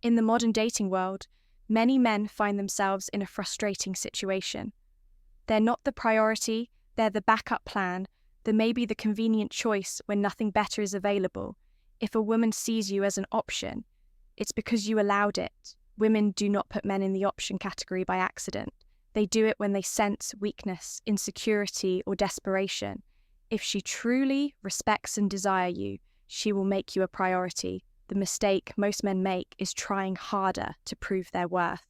In the modern dating world, many men find themselves in a frustrating situation. They're not the priority, they're the backup plan, they may be the convenient choice when nothing better is available. If a woman sees you as an option, it's because you allowed it. Women do not put men in the option category by accident. They do it when they sense weakness, insecurity, or desperation. If she truly respects and desires you, she will make you a priority. The mistake most men make is trying harder to prove their worth.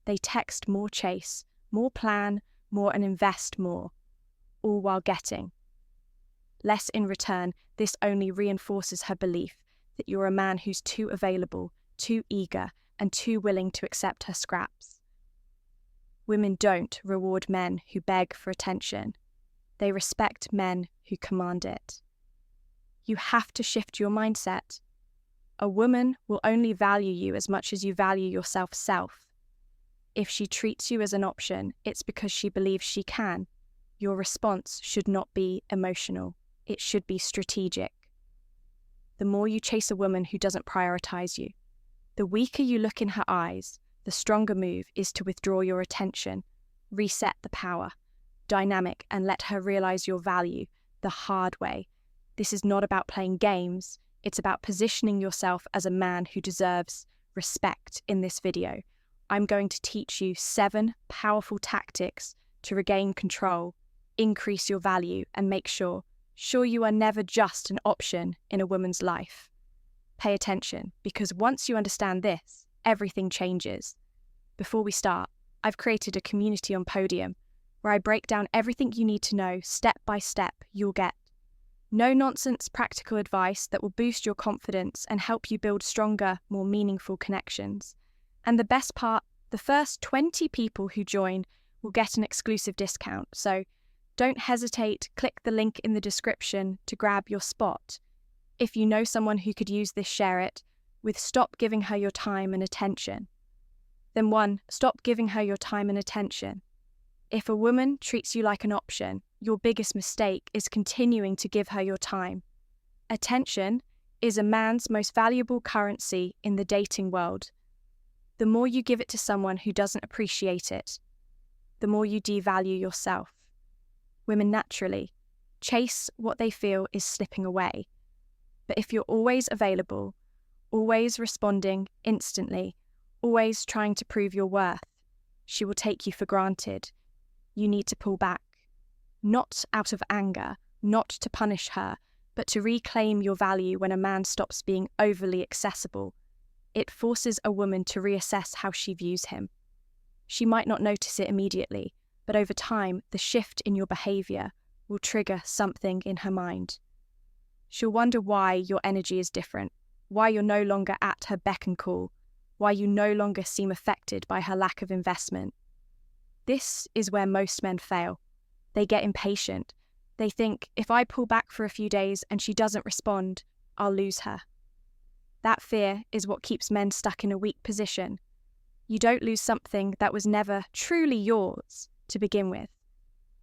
They text more chase, more plan, more and invest more, all while getting less in return. This only reinforces her belief that you're a man who's too available, too eager, and too willing to accept her scraps. Women don't reward men who beg for attention. They respect men who command it. You have to shift your mindset. A woman will only value you as much as you value yourself. If she treats you as an option, it's because she believes she can. Your response should not be emotional. It should be strategic. The more you chase a woman who doesn't prioritize you, the weaker you look in her eyes, the stronger move is to withdraw your attention, reset the power dynamic, and let her realize your value the hard way. This is not about playing games. It's about positioning yourself as a man who deserves respect. In this video, I'm going to teach you 7 powerful tactics to regain control, increase your value, and make sure you are never just an option in a woman's life. Pay attention, because once you understand this, everything changes. Before we start, I've created a community on Podium where I break down everything you need to know step by step. You'll get no-nonsense practical advice that will boost your confidence and help you build stronger, more meaningful connections. And the best part, the first 20 people who join will get an exclusive discount. So don't hesitate, click the link in the description to grab your spot. If you know someone who could use this, share it with stop giving her your time and attention. Then 1, stop giving her your time and attention. If a woman treats you like an option, your biggest mistake is continuing to give her your time. Attention is a man's most valuable currency in the dating world. The more you give it to someone who doesn't appreciate it, the more you devalue yourself. Women naturally chase what they feel is slipping away. But if you're always available, always responding instantly, always trying to prove your worth, she will take you for granted. You need to pull back, not out of anger, not to punish her, but to reclaim your value. When a man stops being overly accessible, it forces a woman to reassess how she views him. She might not notice it immediately, but over time, the shift in your behavior will trigger something in her mind. She'll wonder why your energy is different, why you're no longer at her beck and call, why you no longer seem affected by her lack of investment. This is where most men fail. They get impatient. They think, if I pull back for a few days and she doesn't respond, I'll lose her. That fear is what keeps men stuck in a weak position. You don't lose something that was never truly yours to begin with.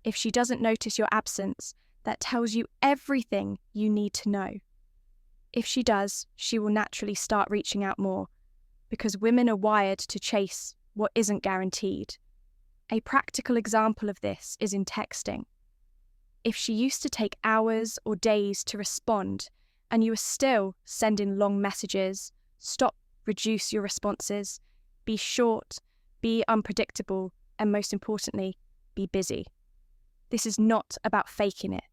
If she doesn't notice your absence, that tells you everything you need to know. If she does, she will naturally start reaching out more, because women are wired to chase what isn't guaranteed. A practical example of this is in texting. If she used to take hours or days to respond, and you are still sending long messages, stop, reduce your responses, be short, be unpredictable, and most importantly, be busy. This is not about faking it.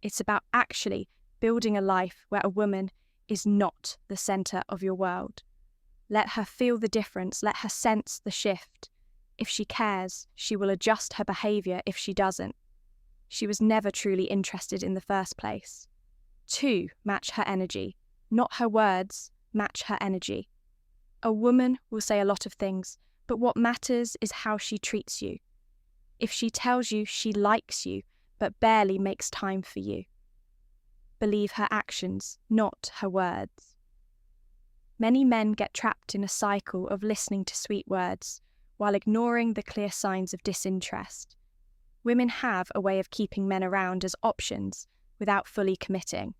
It's about actually building a life where a woman is not the center of your world. Let her feel the difference. Let her sense the shift. If she cares, she will adjust her behavior. If she doesn't, she was never truly interested in the first place. 2, match her energy. Not her words, match her energy. A woman will say a lot of things, but what matters is how she treats you. If she tells you she likes you, but barely makes time for you, believe her actions, not her words. Many men get trapped in a cycle of listening to sweet words while ignoring the clear signs of disinterest. Women have a way of keeping men around as options without fully committing.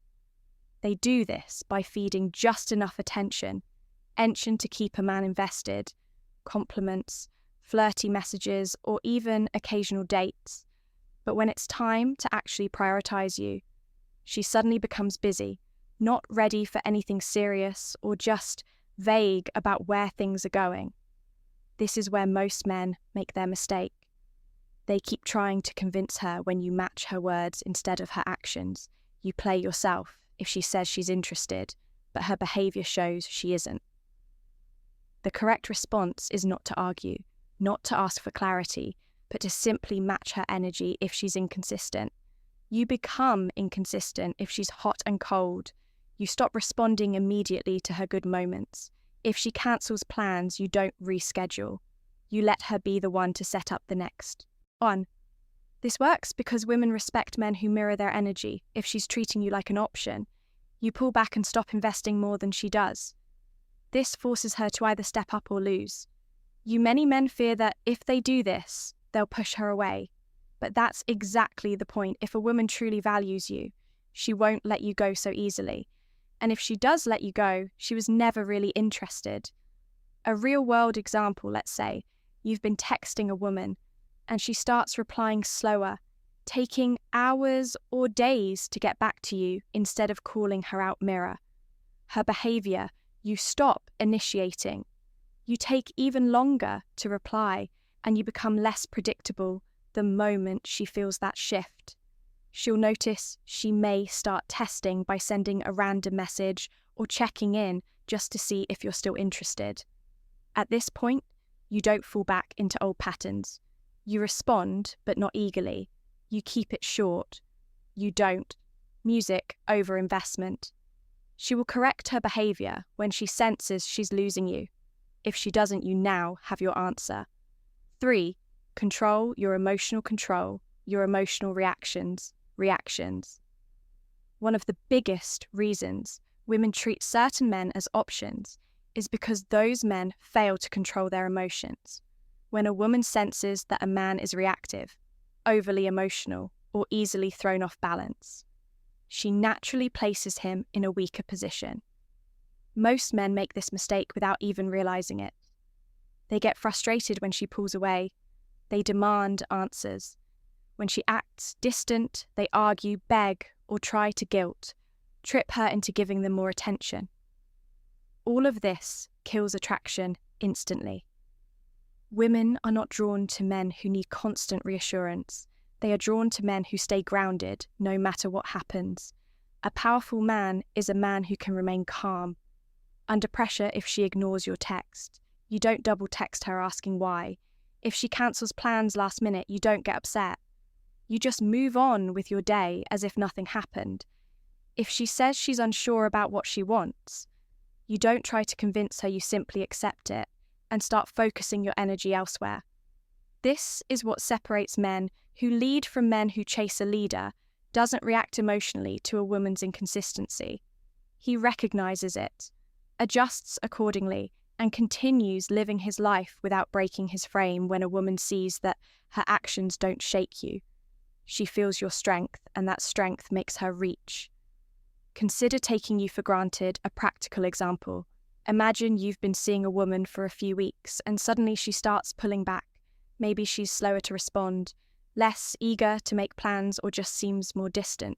They do this by feeding just enough attention, attention to keep a man invested, compliments, flirty messages, or even occasional dates. But when it's time to actually prioritize you, she suddenly becomes busy, not ready for anything serious or just vague about where things are going. This is where most men make their mistake. They keep trying to convince her when you match her words instead of her actions. You play yourself if she says she's interested, but her behavior shows she isn't. The correct response is not to argue, not to ask for clarity, but to simply match her energy if she's inconsistent. You become inconsistent if she's hot and cold. You stop responding immediately to her good moments. If she cancels plans, you don't reschedule. You let her be the one to set up the next one. This works because women respect men who mirror their energy. If she's treating you like an option, you pull back and stop investing more than she does. This forces her to either step up or lose. Many men fear that if they do this, they'll push her away. But that's exactly the point. If a woman truly values you, she won't let you go so easily. And if she does let you go, she was never really interested. A real-world example, let's say, you've been texting a woman, and she starts replying slower, taking hours or days to get back to you instead of calling her out mirror. Her behavior, you stop initiating. You take even longer to reply, and you become less predictable the moment she feels that shift. She'll notice she may start testing by sending a random message or checking in just to see if you're still interested. At this point, you don't fall back into old patterns. You respond, but not eagerly. You keep it short. You don't. Music over investment. She will correct her behavior when she senses she's losing you. If she doesn't, you now have your answer. 3. Control your emotional reactions. One of the biggest reasons women treat certain men as options is because those men fail to control their emotions. When a woman senses that a man is reactive, overly emotional, or easily thrown off balance, she naturally places him in a weaker position. Most men make this mistake without even realizing it. They get frustrated when she pulls away. They demand answers. When she acts distant, they argue, beg, or try to guilt, trip her into giving them more attention. All of this kills attraction instantly. Women are not drawn to men who need constant reassurance. They are drawn to men who stay grounded no matter what happens. A powerful man is a man who can remain calm. Under pressure if she ignores your text. You don't double text her asking why. If she cancels plans last minute, you don't get upset. You just move on with your day as if nothing happened. If she says she's unsure about what she wants, you don't try to convince her, you simply accept it and start focusing your energy elsewhere. This is what separates men who lead from men who chase a leader, doesn't react emotionally to a woman's inconsistency. He recognizes it, adjusts accordingly, and continues living his life without breaking his frame. When a woman sees that her actions don't shake you, she feels your strength, and that strength makes her reach. Consider taking you for granted. A practical example. Imagine you've been seeing a woman for a few weeks, and suddenly she starts pulling back. Maybe she's slower to respond, less eager to make plans, or just seems more distant.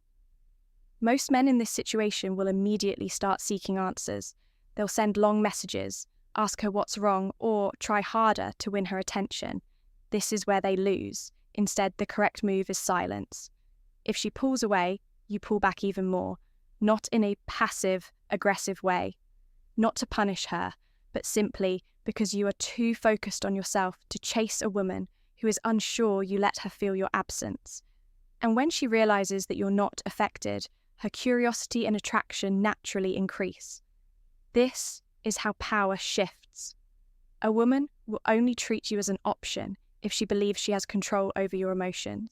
Most men in this situation will immediately start seeking answers. They'll send long messages, ask her what's wrong, or try harder to win her attention. This is where they lose. Instead, the correct move is silence. If she pulls away, you pull back even more, not in a passive, aggressive way. Not to punish her, but simply because you are too focused on yourself to chase a woman who is unsure. You let her feel your absence. And when she realizes that you're not affected, her curiosity and attraction naturally increase. This is how power shifts. A woman will only treat you as an option if she believes she has control over your emotions.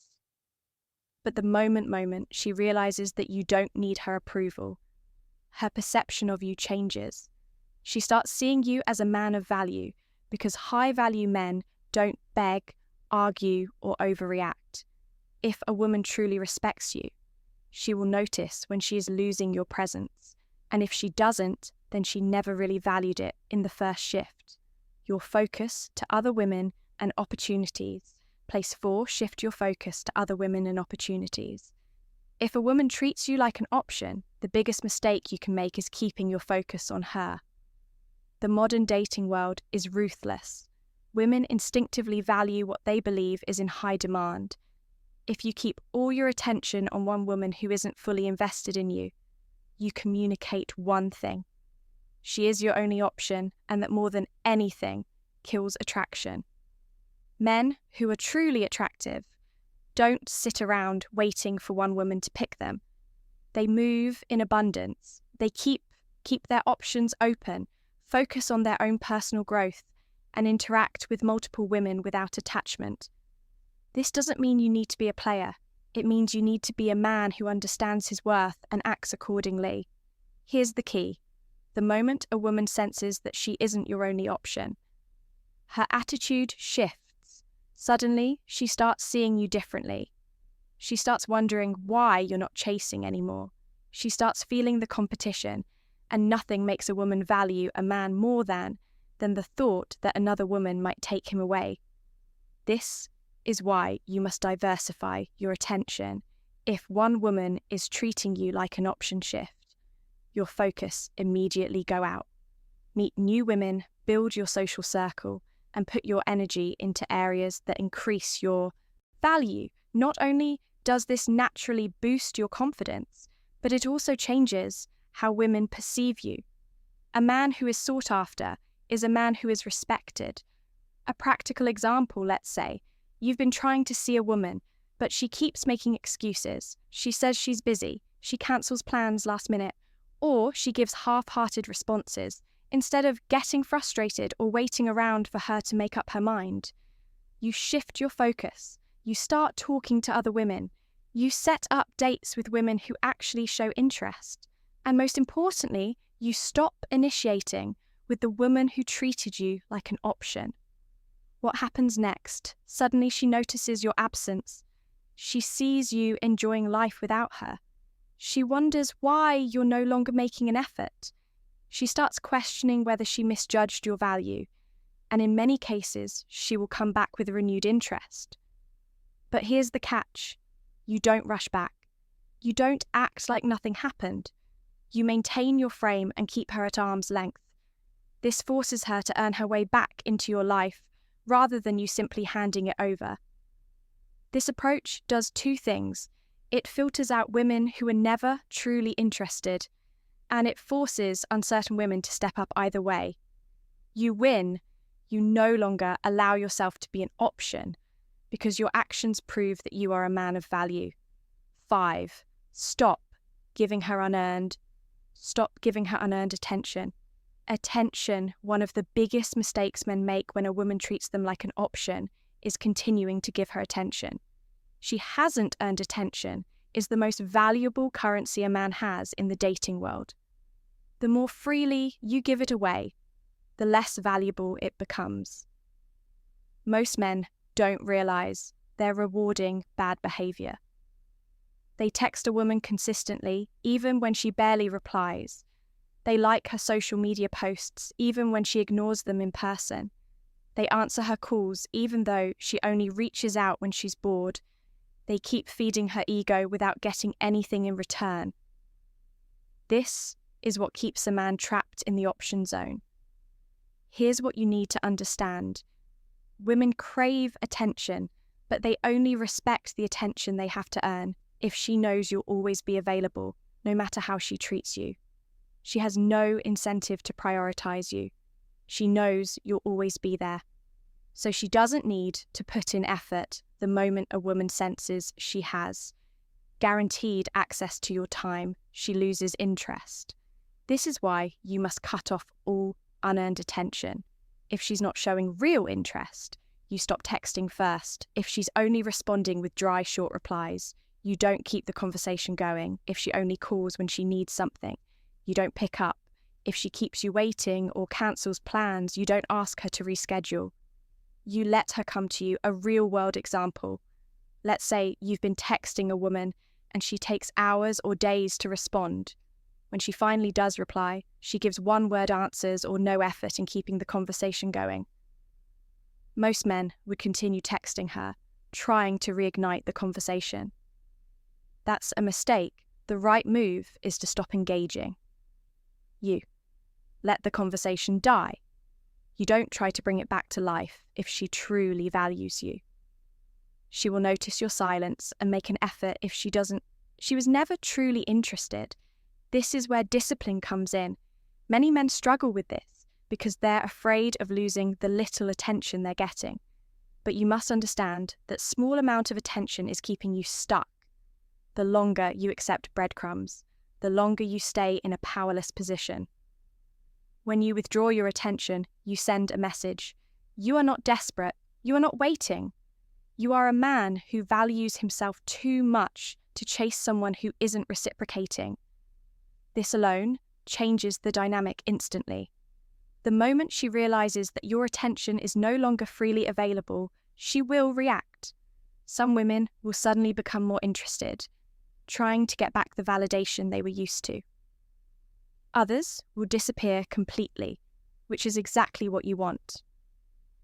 But the moment she realizes that you don't need her approval, her perception of you changes. She starts seeing you as a man of value, because high-value men don't beg, argue, or overreact. If a woman truly respects you, she will notice when she is losing your presence, and if she doesn't, then then she never really valued it in the first shift. Your focus to other women and opportunities. Place 4, shift your focus to other women and opportunities. If a woman treats you like an option, the biggest mistake you can make is keeping your focus on her. The modern dating world is ruthless. Women instinctively value what they believe is in high demand. If you keep all your attention on one woman who isn't fully invested in you, you communicate one thing. She is your only option, and that more than anything kills attraction. Men who are truly attractive don't sit around waiting for one woman to pick them. They move in abundance. They keep their options open, focus on their own personal growth, and interact with multiple women without attachment. This doesn't mean you need to be a player. It means you need to be a man who understands his worth and acts accordingly. Here's the key. The moment a woman senses that she isn't your only option, her attitude shifts. Suddenly, she starts seeing you differently. She starts wondering why you're not chasing anymore. She starts feeling the competition, and nothing makes a woman value a man more than the thought that another woman might take him away. This is why you must diversify your attention. If one woman is treating you like an option shift, your focus immediately go out. Meet new women, build your social circle, and put your energy into areas that increase your value. Not only does this naturally boost your confidence, but it also changes how women perceive you. A man who is sought after is a man who is respected. A practical example, let's say, you've been trying to see a woman, but she keeps making excuses. She says she's busy, she cancels plans last minute, or she gives half-hearted responses, instead of getting frustrated or waiting around for her to make up her mind. You shift your focus. You start talking to other women. You set up dates with women who actually show interest. And most importantly, you stop initiating with the woman who treated you like an option. What happens next? Suddenly she notices your absence. She sees you enjoying life without her. She wonders why you're no longer making an effort. She starts questioning whether she misjudged your value, and in many cases, she will come back with renewed interest. But here's the catch. You don't rush back. You don't act like nothing happened. You maintain your frame and keep her at arm's length. This forces her to earn her way back into your life, rather than you simply handing it over. This approach does 2 things. It filters out women who are never truly interested, and it forces uncertain women to step up either way. You win. You no longer allow yourself to be an option because your actions prove that you are a man of value. 5. Stop giving her unearned attention. Attention, one of the biggest mistakes men make when a woman treats them like an option, is continuing to give her attention. She hasn't earned attention is the most valuable currency a man has in the dating world. The more freely you give it away, the less valuable it becomes. Most men don't realize they're rewarding bad behavior. They text a woman consistently, even when she barely replies. They like her social media posts, even when she ignores them in person. They answer her calls, even though she only reaches out when she's bored. They keep feeding her ego without getting anything in return. This is what keeps a man trapped in the option zone. Here's what you need to understand. Women crave attention, but they only respect the attention they have to earn if she knows you'll always be available, no matter how she treats you. She has no incentive to prioritize you. She knows you'll always be there. So she doesn't need to put in effort the moment a woman senses she has guaranteed access to your time, she loses interest. This is why you must cut off all unearned attention. If she's not showing real interest, you stop texting first. If she's only responding with dry, short replies, you don't keep the conversation going. If she only calls when she needs something, you don't pick up. If she keeps you waiting or cancels plans, you don't ask her to reschedule. You let her come to you. A real-world example. Let's say you've been texting a woman and she takes hours or days to respond. When she finally does reply, she gives one-word answers or no effort in keeping the conversation going. Most men would continue texting her, trying to reignite the conversation. That's a mistake. The right move is to stop engaging. You let the conversation die. You don't try to bring it back to life if she truly values you. She will notice your silence and make an effort if she doesn't. She was never truly interested. This is where discipline comes in. Many men struggle with this because they're afraid of losing the little attention they're getting. But you must understand that small amount of attention is keeping you stuck. The longer you accept breadcrumbs, the longer you stay in a powerless position. When you withdraw your attention, you send a message. You are not desperate. You are not waiting. You are a man who values himself too much to chase someone who isn't reciprocating. This alone changes the dynamic instantly. The moment she realizes that your attention is no longer freely available, she will react. Some women will suddenly become more interested, trying to get back the validation they were used to. Others will disappear completely, which is exactly what you want.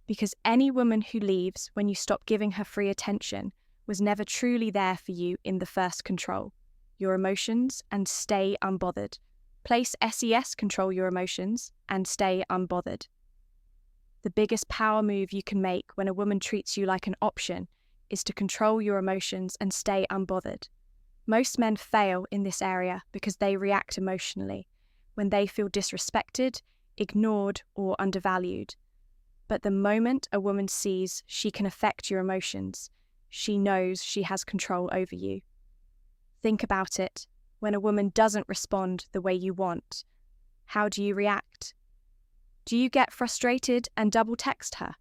Because any woman who leaves when you stop giving her free attention was never truly there for you in the first control your emotions and stay unbothered. Place SES control your emotions and stay unbothered. The biggest power move you can make when a woman treats you like an option is to control your emotions and stay unbothered. Most men fail in this area because they react emotionally when they feel disrespected, ignored, or undervalued. But the moment a woman sees she can affect your emotions, she knows she has control over you. Think about it. When a woman doesn't respond the way you want, how do you react? Do you get frustrated and double text her?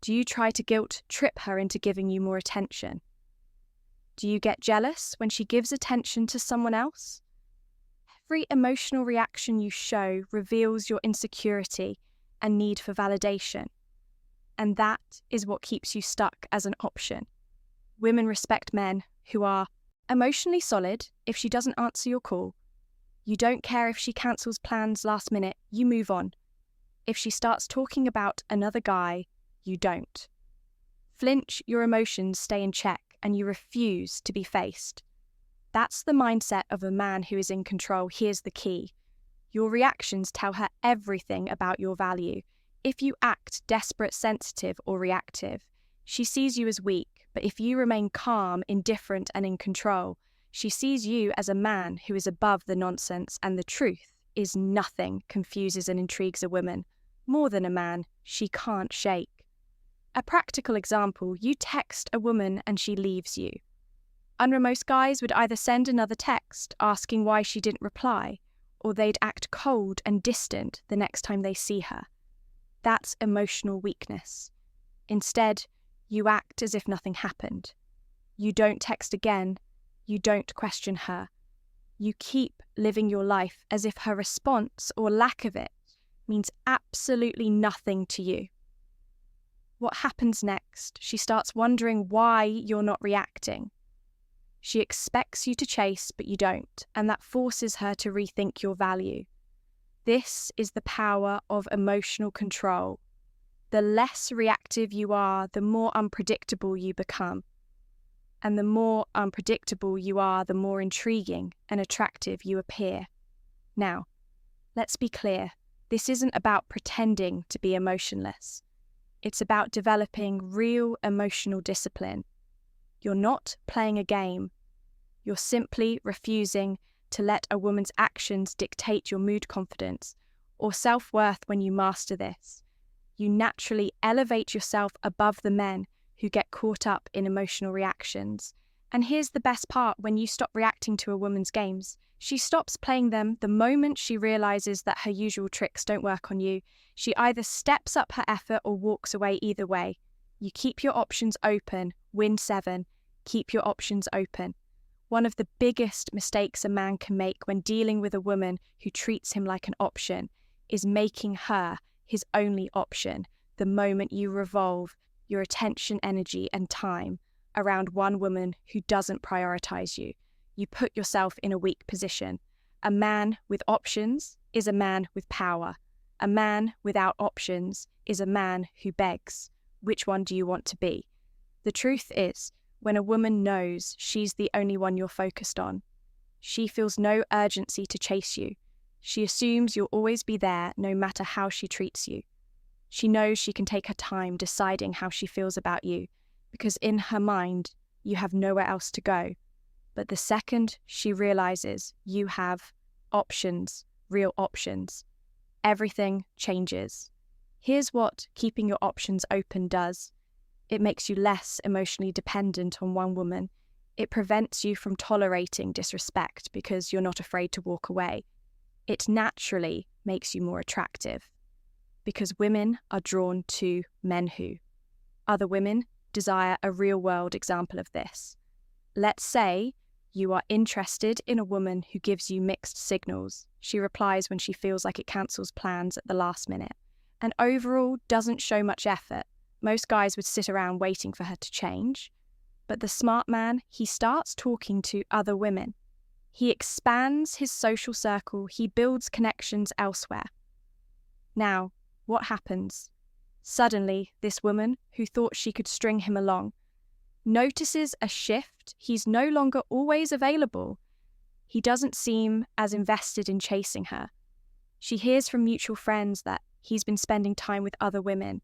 Do you try to guilt trip her into giving you more attention? Do you get jealous when she gives attention to someone else? Every emotional reaction you show reveals your insecurity and need for validation. And that is what keeps you stuck as an option. Women respect men who are emotionally solid if she doesn't answer your call. You don't care if she cancels plans last minute, you move on. If she starts talking about another guy, you don't. Flinch, your emotions stay in check and you refuse to be faced. That's the mindset of a man who is in control. Here's the key. Your reactions tell her everything about your value. If you act desperate, sensitive, or reactive, she sees you as weak. But if you remain calm, indifferent, and in control, she sees you as a man who is above the nonsense, and the truth is nothing confuses and intrigues a woman more than a man she can't shake. A practical example, you text a woman and she leaves you. Most guys would either send another text asking why she didn't reply, or they'd act cold and distant the next time they see her. That's emotional weakness. Instead, you act as if nothing happened. You don't text again. You don't question her. You keep living your life as if her response or lack of it means absolutely nothing to you. What happens next? She starts wondering why you're not reacting. She expects you to chase, but you don't, and that forces her to rethink your value. This is the power of emotional control. The less reactive you are, the more unpredictable you become. And the more unpredictable you are, the more intriguing and attractive you appear. Now, let's be clear. This isn't about pretending to be emotionless. It's about developing real emotional discipline. You're not playing a game. You're simply refusing to let a woman's actions dictate your mood confidence or self-worth. When you master this, you naturally elevate yourself above the men who get caught up in emotional reactions. And here's the best part: when you stop reacting to a woman's games, she stops playing them the moment she realizes that her usual tricks don't work on you. She either steps up her effort or walks away. Either way, you keep your options open. Win 7. Keep your options open. One of the biggest mistakes a man can make when dealing with a woman who treats him like an option is making her his only option. The moment you revolve your attention, energy, and time around one woman who doesn't prioritize you, you put yourself in a weak position. A man with options is a man with power. A man without options is a man who begs. Which one do you want to be? The truth is, when a woman knows she's the only one you're focused on, she feels no urgency to chase you. She assumes you'll always be there no matter how she treats you. She knows she can take her time deciding how she feels about you, because in her mind, you have nowhere else to go. But the second she realizes you have options, real options, everything changes. Here's what keeping your options open does. It makes you less emotionally dependent on one woman. It prevents you from tolerating disrespect because you're not afraid to walk away. It naturally makes you more attractive because women are drawn to men who. Other women desire a real-world example of this. Let's say you are interested in a woman who gives you mixed signals. She replies when she feels like it cancels plans at the last minute, and overall doesn't show much effort. Most guys would sit around waiting for her to change. But the smart man, he starts talking to other women. He expands his social circle. He builds connections elsewhere. Now, what happens? Suddenly, this woman, who thought she could string him along, notices a shift. He's no longer always available. He doesn't seem as invested in chasing her. She hears from mutual friends that he's been spending time with other women.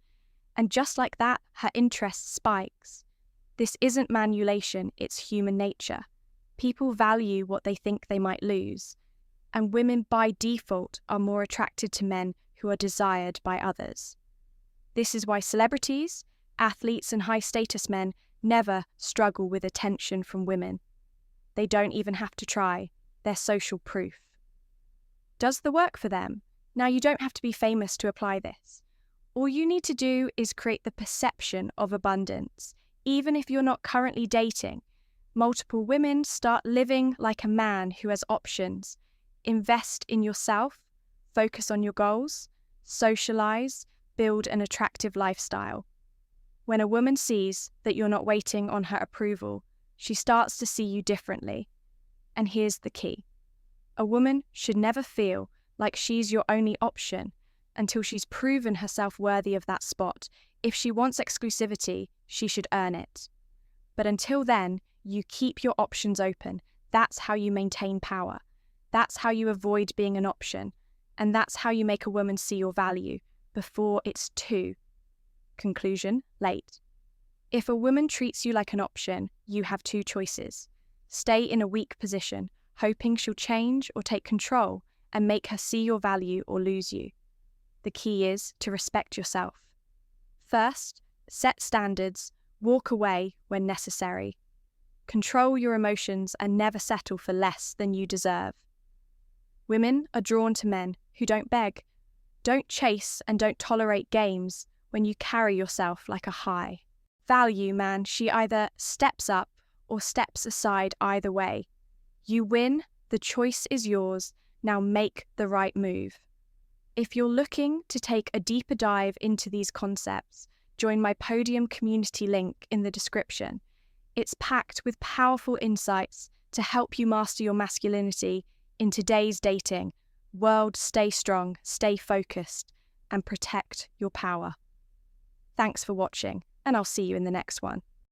And just like that, her interest spikes. This isn't manipulation, it's human nature. People value what they think they might lose. And women by default are more attracted to men who are desired by others. This is why celebrities, athletes, and high-status men never struggle with attention from women. They don't even have to try. They're social proof. Does the work for them? Now, you don't have to be famous to apply this. All you need to do is create the perception of abundance. Even if you're not currently dating, multiple women start living like a man who has options. Invest in yourself, focus on your goals, socialize, build an attractive lifestyle. When a woman sees that you're not waiting on her approval, she starts to see you differently. And here's the key. A woman should never feel like she's your only option until she's proven herself worthy of that spot. If she wants exclusivity, she should earn it. But until then, you keep your options open. That's how you maintain power. That's how you avoid being an option. And that's how you make a woman see your value before it's too. Conclusion, late. If a woman treats you like an option, you have two choices. Stay in a weak position, hoping she'll change or take control and make her see your value or lose you. The key is to respect yourself. First, set standards, walk away when necessary. Control your emotions and never settle for less than you deserve. Women are drawn to men who don't beg. Don't chase and don't tolerate games when you carry yourself like a high. Value, man, she either steps up or steps aside either way. You win, the choice is yours, now make the right move. If you're looking to take a deeper dive into these concepts, join my Podium community link in the description. It's packed with powerful insights to help you master your masculinity in today's dating world. Stay strong, stay focused, and protect your power. Thanks for watching, and I'll see you in the next one.